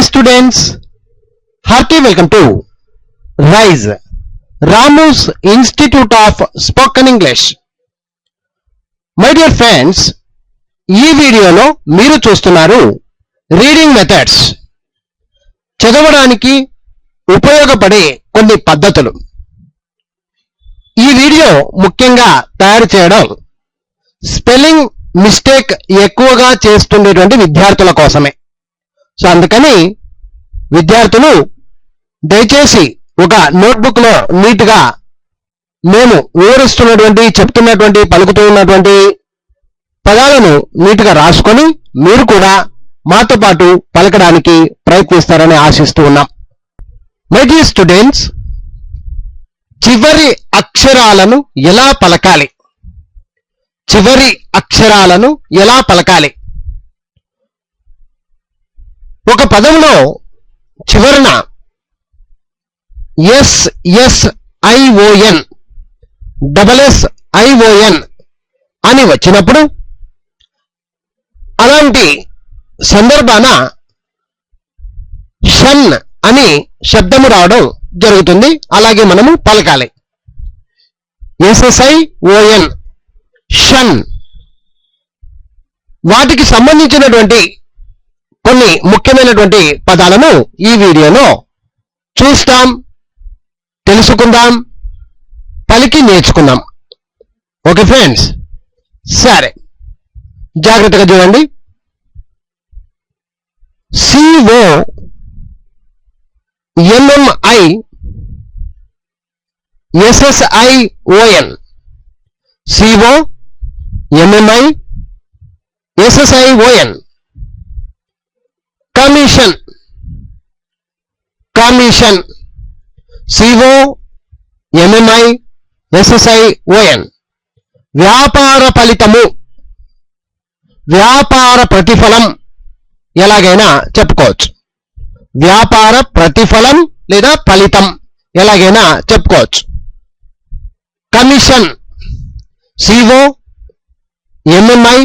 Hi students, hearty welcome to RISE, Ramu's Institute of Spoken English. My dear friends, ఈ వీడియోలో మీరు చూస్తున్నారు reading methods, చదవడానికి ఉపయోగపడే కొన్ని పద్ధతులు. ఈ వీడియో ముఖ్యంగా తయారు చేయడం స్పెల్లింగ్ మిస్టేక్ ఎక్కువగా చేస్తుండేటువంటి విద్యార్థుల కోసమే. సో అందుకని విద్యార్థులు దయచేసి ఒక నోట్బుక్ లో నీట్ గా మేము వివరిస్తున్నటువంటి చెప్తున్నటువంటి పలుకుతూ ఉన్నటువంటి పదాలను నీట్ గా రాసుకొని మీరు కూడా మాతో పాటు పలకడానికి ప్రయత్నిస్తారని ఆశిస్తూ ఉన్నాం. మై డియర్ స్టూడెంట్స్, చివరి అక్షరాలను ఎలా పలకాలి? చివరి అక్షరాలను ఎలా పలకాలి? ఒక పదంలో చివరన SSION SSION అని వచ్చినప్పుడు అలాంటి సందర్భాన షన్ అని శబ్దము రావడం జరుగుతుంది. అలాగే మనము పలకాలి. SSION షన్. వాటికి సంబంధించినటువంటి కొన్ని ముఖ్యమైనటువంటి పదాలను ఈ వీడియోలో చూస్తాం, తెలుసుకుందాం, పలికి నేర్చుకుందాం. ఓకే ఫ్రెండ్స్, సరే జాగ్రత్తగా చూడండి. COMMI SSION COMMI SSION. Commission commission COMMI SSION. వ్యాపార ఫలితము వ్యాపార ప్రతిఫలం ఎలాగైనా చెప్పుకోవచ్చు. వ్యాపార ప్రతిఫలం లేదా ఫలితం ఎలాగైనా చెప్పుకోవచ్చు. Commission COMMI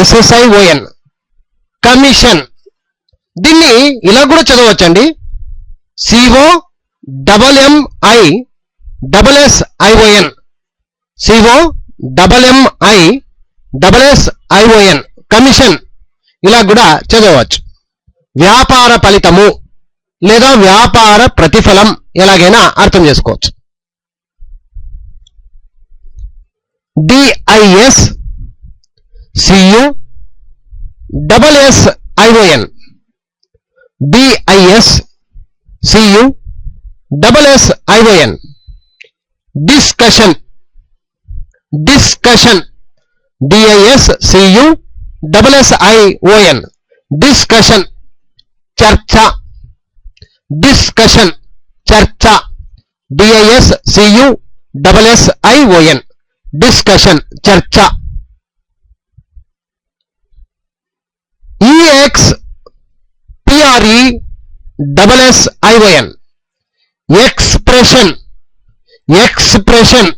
SSION commission. దీన్ని ఇలా కూడా చదవచ్చండి. COMMI SSION COMMI SSION commission. ఇలా కూడా చదవచ్చు. వ్యాపార ఫలితము లేదా వ్యాపార ప్రతిఫలం ఎలాగైనా అర్థం చేసుకోవచ్చు. DIS CUSSION DIS CUSSION. Discussion discussion DIS CUSSION discussion. చర్చ డిస్కషన్ చర్చ DIS CUSSION డిస్కషన్ చర్చ. EXPRESSION expression expression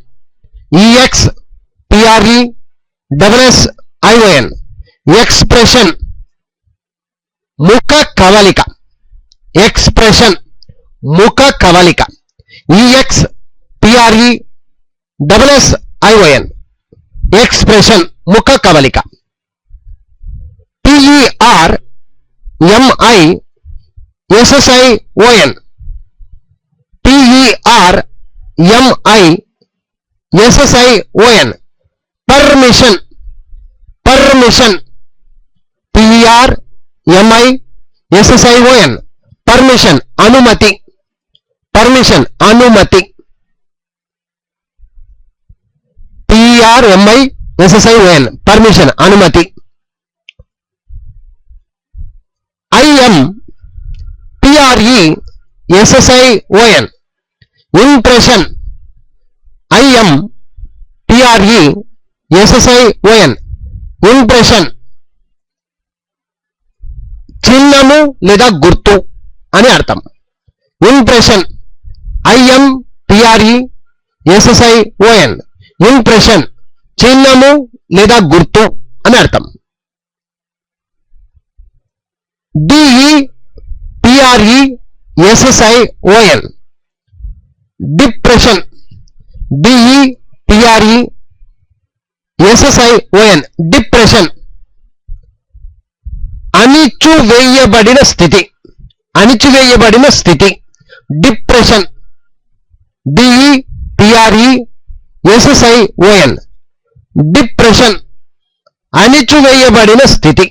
EXPRESSION expression. ముఖ కవలిక ఎక్స్ప్రెషన్ ముఖ కవలిక EXPRESSION ఎక్స్ప్రెషన్ ముఖ కవలిక. TERMI SSION TERMI SSION permission permission TERMI SSION permission అనుమతి పర్మిషన్ అనుమతి. TERMI SSION పర్మిషన్ అనుమతి. IMPRESSION impression IMPRESSION impression. చిహ్నము లేదా గుర్తు అని అర్థం. ఇంప్రెషన్ IMPRESSION ఇంప్రెషన్ చిహ్నము లేదా గుర్తు అని అర్థం. DEFECTION DEPRESSION, depression, DEPRESSION, depression, అణిచివేయబడిన స్థితి, అణిచివేయబడిన స్థితి, డిప్రెషన్, DEPRESSION, డిప్రెషన్, అణిచివేయబడిన స్థితి.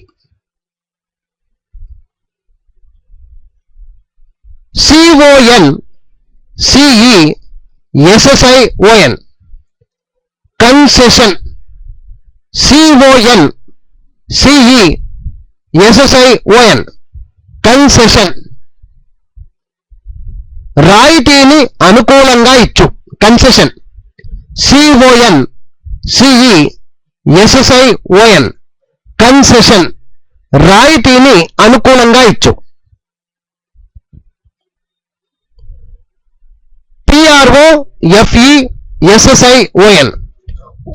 CONCESSION, కన్సెషన్, CONCESSION, కన్సెషన్, రాయితీని అనుకూలంగా ఇచ్చు, కన్సెషన్, CONCESSION, కన్సెషన్, రాయితీని అనుకూలంగా ఇచ్చు. PROFESSION,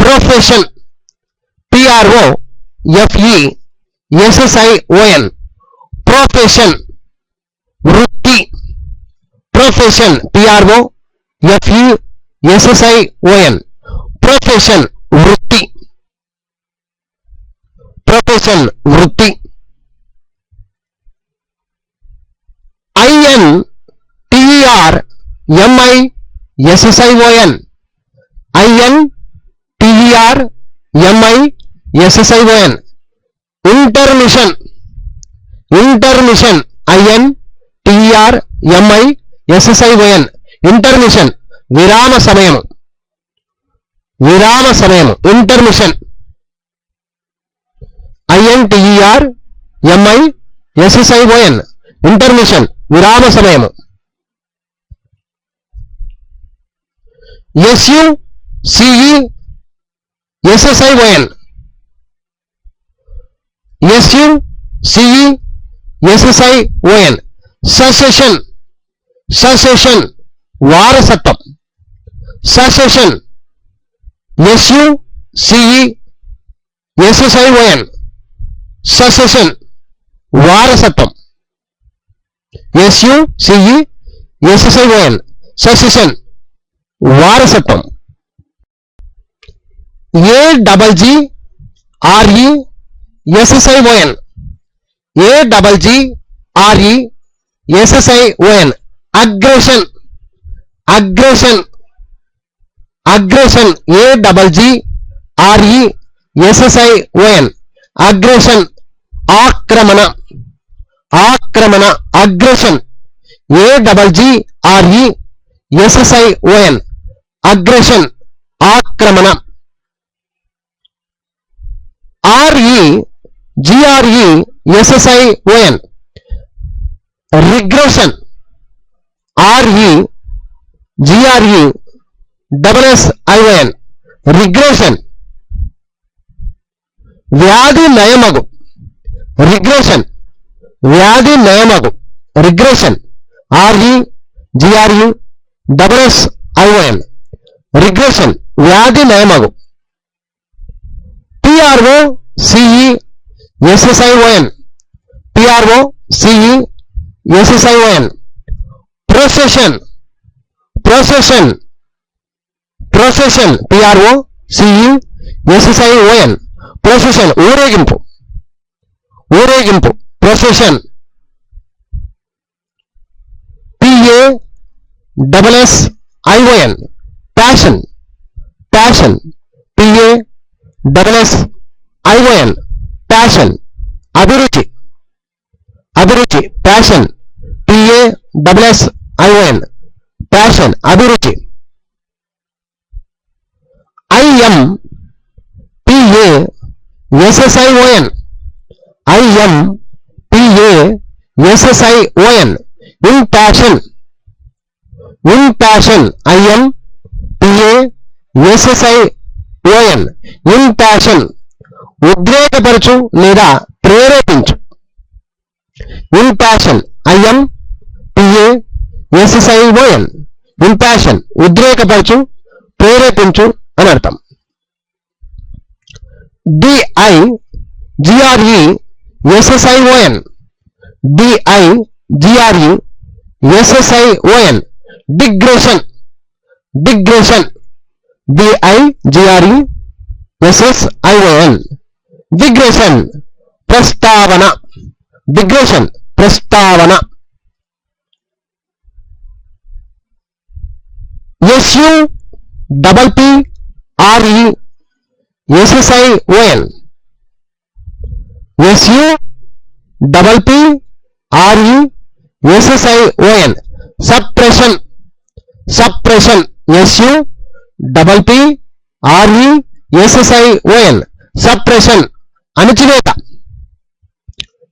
ప్రొఫెషన్, PROFESSION, ప్రొఫెషన్, వృత్తి, ప్రొఫెషన్, PROFESSION, ప్రొఫెషన్, వృత్తి, ప్రొఫెషన్, వృత్తి. INTERMISSION, INTERMISSION, intermission, intermission, INTERMISSION, intermission, విరామ సమయము, విరామ సమయము, ఇంటర్మిషన్, INTERMISSION, ఇంటర్మిషన్, విరామ సమయము. SUCESSION, SUCESSION, ససెషన్, ససెషన్, వారసత్వం, ససెషన్, SUCESSION, ససెషన్, వారసత్వం, SUCESSION, ససెషన్, వారసత్వం. AGGRESSION, AGGRESSION, aggression, aggression, aggression, AGGRESSION, aggression, ఆక్రమణ, ఆక్రమణ, అగ్రెషన్, AGGRESSION, అగ్రెషన్, ఆక్రమణ. REGRESSION, రిగ్రెషన్, REGRESSION, రిగ్రెషన్, వ్యాధి నయమగు, రిగ్రెషన్, వ్యాధి నయమగు, రిగ్రెషన్, REGRESSION, రిగ్రెషన్, వ్యాధి నయమగు. PROCESSION, PROCESSION, procession, procession, procession, PROCESSION, procession, ఊరేగింపు, ఊరేగింపు, procession. PASSION, passion, passion, PASSION, passion, అభిరుచి, అభిరుచి, ప్యాషన్, PASSION, ప్యాషన్, అభిరుచి. IMPASSION, IMPASSION, impassion, impassion, IMPASSION, impassion, ఉద్రేకపరచు లేదా ప్రేరేపించు, impassion, IMPASSION, impassion, ఉద్రేకపరచు, ప్రేరేపించు అని అర్థం. DIGRESSION, DIGRESSION, digression, digression, digression, digression, digression, ప్రస్తావన, digression, ప్రస్తావన, suppression, suppression, suppression, suppression, అణచివేత,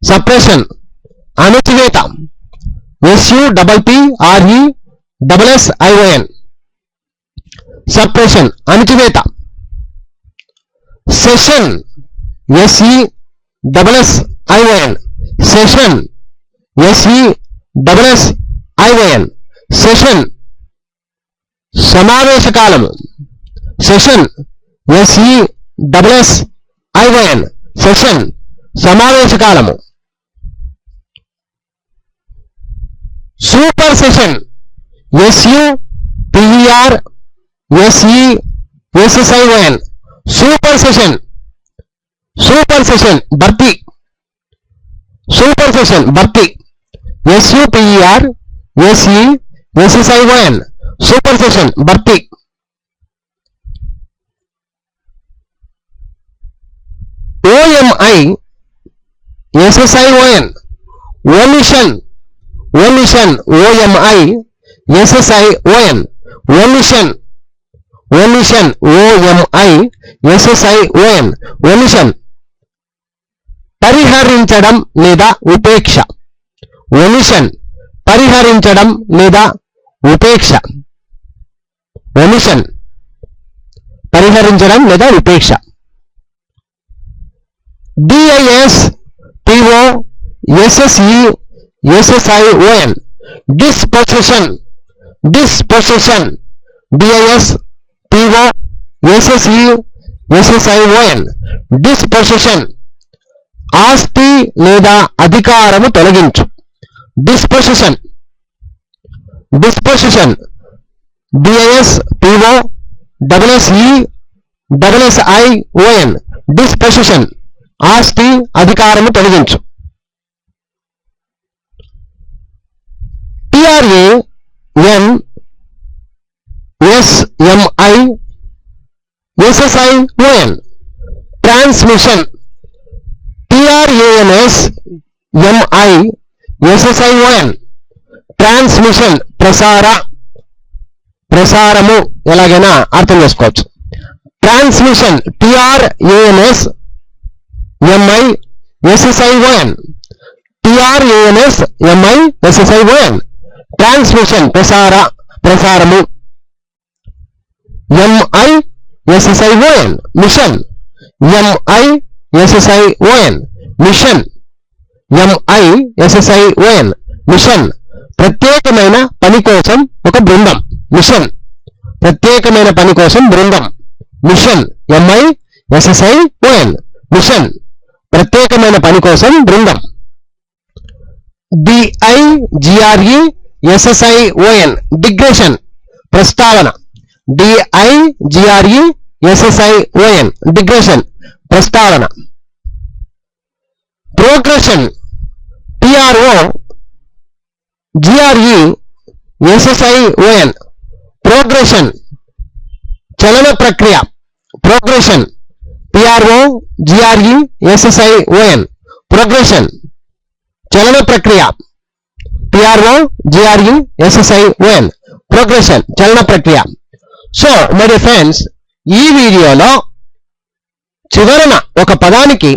suppression, అణచివేత, suppression, అణచివేత, session, session, session, సమావేశ కాలము, session, session, సమావేశ కాలము, super session, SUPERSESSION, super session, super session, భర్తీ, సూపర్ సెషన్, భర్తీ, SUPERSESSION, సూపర్ సెషన్, భర్తీ, OMI, SSION, omission, omission, OMI, SSION, omission, omission, OMI, SSION, omission, పరిహరించడం లేదా ఉపేక్ష, omission, పరిహరించడం లేదా ఉపేక్ష, omission, పరిహరించడం లేదా ఉపేక్ష, DISPOSSESSION, dispossession, dispossession, DISPOSSESSION, dispossession, ఆస్తి లేదా అధికారము తొలగించు, dispossession, dispossession, DISPOSSESSION, dispossession, ఆస్తి అధికారము తొలగించు, TRANSMISSION, transmission, TRANSMISSION, transmission, ప్రసారము ఎలాగైనా అర్థం చేసుకోవచ్చు, ట్రాన్స్మిషన్, TRANSMISSION, TRANSMISSION, ట్రాన్స్మిషన్, ప్రసారము, MISSION, mission, MISSION, mission, MISSION, mission, ప్రత్యేకమైన పని కోసం ఒక బృందం, మిషన్, ప్రత్యేకమైన పని కోసం బృందం, మిషన్, MISSION, మిషన్, ప్రత్యేకమైన పని కోసం బృందం, DIGRESSION, digression, ప్రస్తావన, DIGRESSION, digression, ప్రస్తావన, progression, PROGRESSION, progression, చలన ప్రక్రియ, progression, PROGRESSION, progression, చలన ప్రక్రియ, PROGRESSION, progression, చలన ప్రక్రియ. సో మై డియర్ ఫ్రెండ్స్, ఈ వీడియోలో చివరన ఒక పదానికి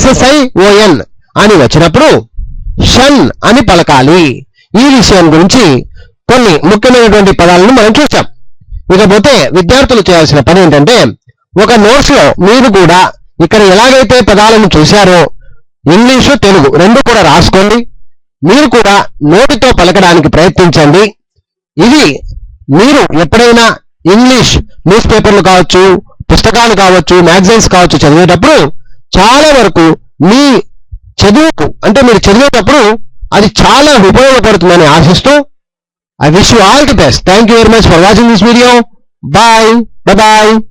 SSION అని వచ్చినప్పుడు షన్ అని పలకాలి, ఈ విషయం గురించి కొన్ని ముఖ్యమైనటువంటి పదాలను మనం చూసాం. ఇకపోతే విద్యార్థులు చేయాల్సిన పని ఏంటంటే, ఒక నోట్స్ లో మీరు కూడా ఇక్కడ ఎలాగైతే పదాలను చూశారో ఇంగ్లీషు తెలుగు రెండు కూడా రాసుకోండి. మీరు కూడా నోటితో పలకడానికి ప్రయత్నించండి. ఇది మీరు ఎప్పుడైనా ఇంగ్లీష్ న్యూస్ పేపర్లు కావచ్చు, పుస్తకాలు కావచ్చు, మ్యాగజైన్స్ కావచ్చు చదివేటప్పుడు చాలా వరకు మీ చదువుకు అంటే మీరు చదివేటప్పుడు అది చాలా ఉపయోగపడుతుందని ఆశిస్తూ I wish you all the best. Thank you very much for watching this video. Bye. Bye-bye.